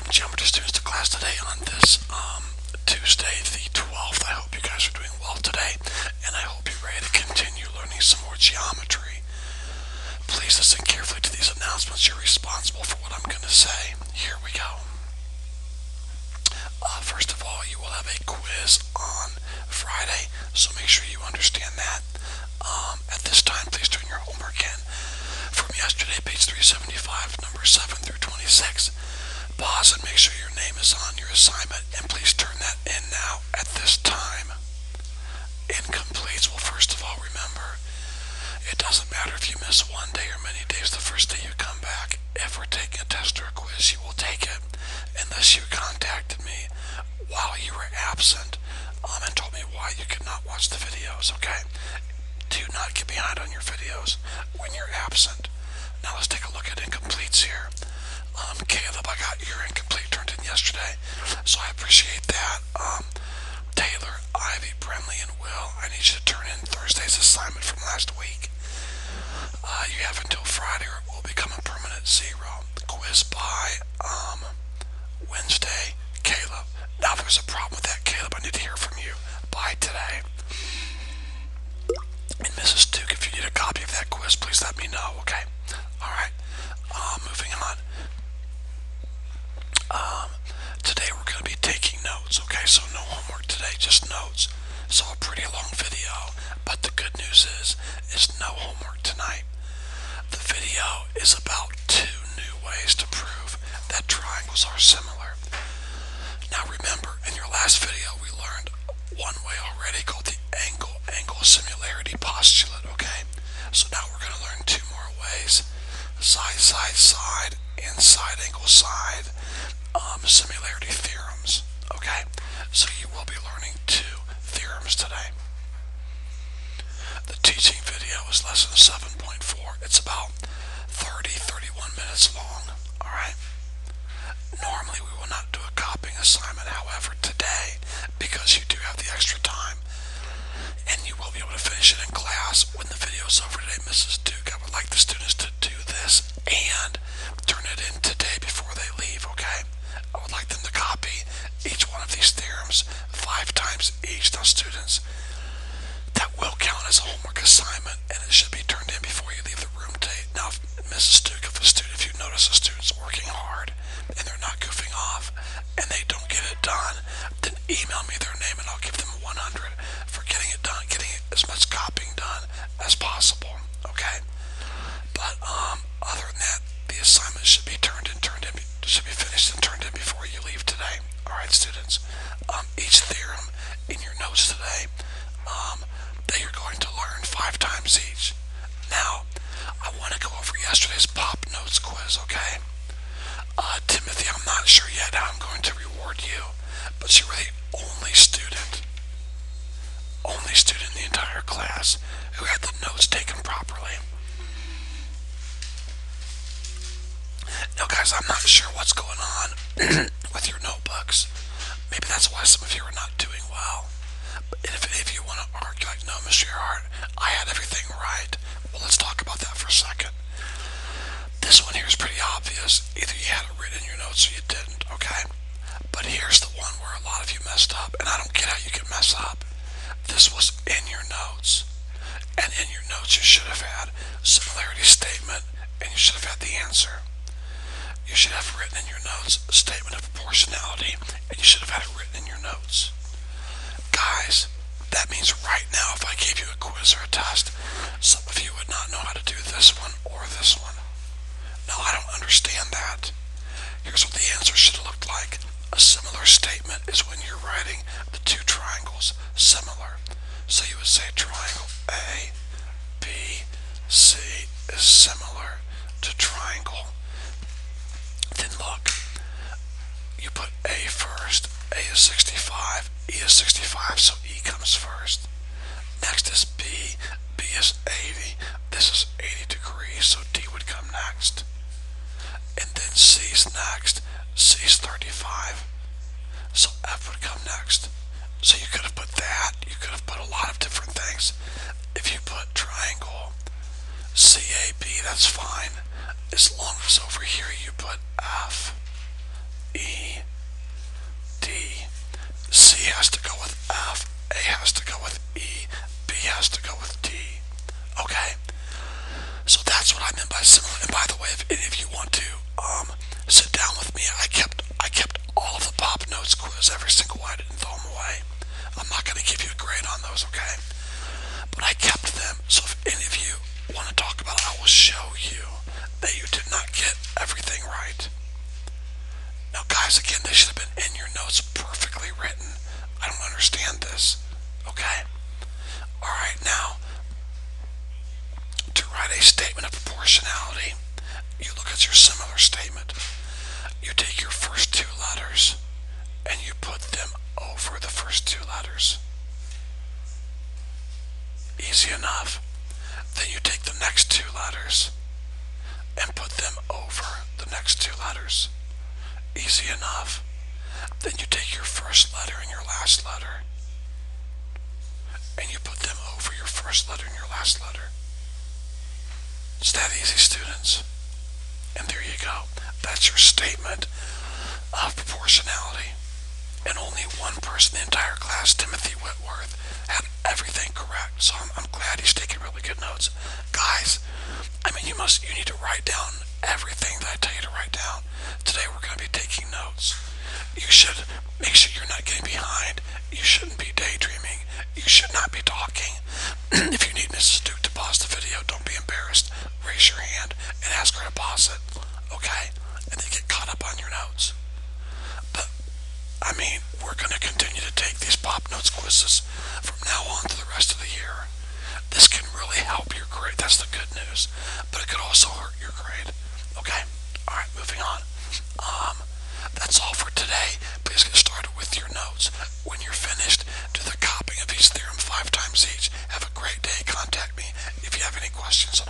welcome geometry students to class today on this Tuesday the 12th. I hope you guys are doing well today, and I hope you're ready to continue learning some more geometry. Please listen carefully to these announcements. You're responsible for what I'm going to say. Here we go. First of all, you will have a quiz on Friday, so make sure you understand that. At this time, please turn your homework in from yesterday, page 375, numbers 7 through 26. Pause and make sure your name is on your assignment, and please turn that in now at this time. Incompletes, well, first of all, remember, it doesn't matter if you miss one day or many days the first day you come back. If we're taking a test or a quiz, you will take it unless you contacted me while you were absent and told me why you could not watch the videos, okay? Do not get behind on your videos when you're absent. Now let's take a look at incompletes here. Caleb, I got your incomplete turned in yesterday, so I appreciate that. Taylor, Ivy, Brenly, and Will, I need you to turn in Thursday's assignment from last week. You have until Friday or it will become a permanent zero. Quiz by Wednesday. Caleb, now if there's a problem with that, Caleb, I need to hear from you by today. And Mrs. Duke, if you need a copy of that quiz, please let me know, okay? Alright, moving on. Today we're going to be taking notes, okay? So no homework today, just notes. So a pretty long video, but the good news is no homework tonight. The video is about 2 new ways to prove that triangles are similar. Now remember, in your last video we learned one way already called the angle similarity postulate, okay? So now we're going to learn 2 more ways. Side, and side angle side similarity theorems, okay? So you will be learning 2 theorems today. The teaching video is lesson 7.4. It's about 31 minutes long, alright? Normally we will not do a copying assignment, however, today, because you do have the extra time, and you will be able to finish it in class when the video is over today. Mrs. Duke, I would like the students to do this and turn it in today before they leave, okay? I would like them to copy each one of these theorems 5 times each. Now students, that will count as a homework assignment, and it should be turned in before you leave the room today. Now, Mrs. Duke, if you notice a student's working hard and they're not goofing off and they don't get it done, then email me their name and I'll give them 100 for getting it done, getting as much copying done as possible, okay? But other than that, the assignment should be should be finished and turned in before you leave today. Alright students, each theorem in your notes today that you're going to learn 5 times each. Now, I want to go over yesterday's pop notes quiz, okay? Timothy, I'm not sure yet how I'm going to reward you, but you were the only student in the entire class who had the notes taken properly. Now guys, I'm not sure what's going on with your notebooks. Maybe that's why some of you are not doing well. But if any of you want to argue like, no, Mr. Earhart, I had everything right, well, let's talk about that for a second. This one here is pretty obvious. Either you had it written in your notes or you didn't, okay? But here's the one where a lot of you messed up, and I don't get how you can mess up. This was in your notes. And in your notes you should have had similarity statement, and you should have had the answer. You should have written in your notes a statement of proportionality, and you should have had it written in your notes. Guys, that means right now if I gave you a quiz or a test, some of you would not know how to do this one or this one. Now, I don't understand that. Here's what the answer should have looked like. A similar statement is when you're writing the 2 triangles similar. So you would say triangle A, B, C is similar to triangle. Then look, you put A first. A is 65, E is 65, so E comes first. Next is B. B is 80. This is 80 degrees, so D would come next. And then C's next. C's 35. So F would come next. So you could have put that. You could have put a lot of different things. If you put triangle CAB, that's fine. As long as over here you put F, E, A has to go with E, B has to go with D. Okay? So that's what I meant by similar. And by the way, if you want to sit down with me, I kept all of the pop notes quiz, every single one. I didn't throw them away. I'm not going to give you a grade on those, okay? But I kept them. So if any of you want to talk about it, I will show you that you did not get everything right. Now, guys, again, they should have been in your notes, perfectly written. I don't understand this. Okay? Alright, now, to write a statement of proportionality, you look at your similar statement. You take your first two letters and you put them over the first two letters. Easy enough. Then you take the next two letters and put them over the next two letters. Easy enough. Then you take your first letter and your last letter and you put them over your first letter and your last letter. It's that easy, students. And there you go. That's your statement of proportionality. And only one person in the entire class, Timothy Whitworth, had everything correct. So I'm glad he's taking really good notes. Guys, I mean, you need to write down everything that I tell you to write down. Today we're going to be taking notes. You should make sure you're not getting behind. You shouldn't be daydreaming. You should not be talking. If you need Mrs. Duke to pause the video, don't be embarrassed. Raise your hand and ask her to pause it. Okay? And then get caught up on your notes. But, I mean, we're going to continue to take these pop notes quizzes from now on to the rest of the year. This can really help your grade. That's the good news. But it could also hurt your grade. Okay? Alright, moving on. That's all for today. Please get started with your notes. When you're finished, do the copying of each theorem 5 times each. Have a great day. Contact me if you have any questions.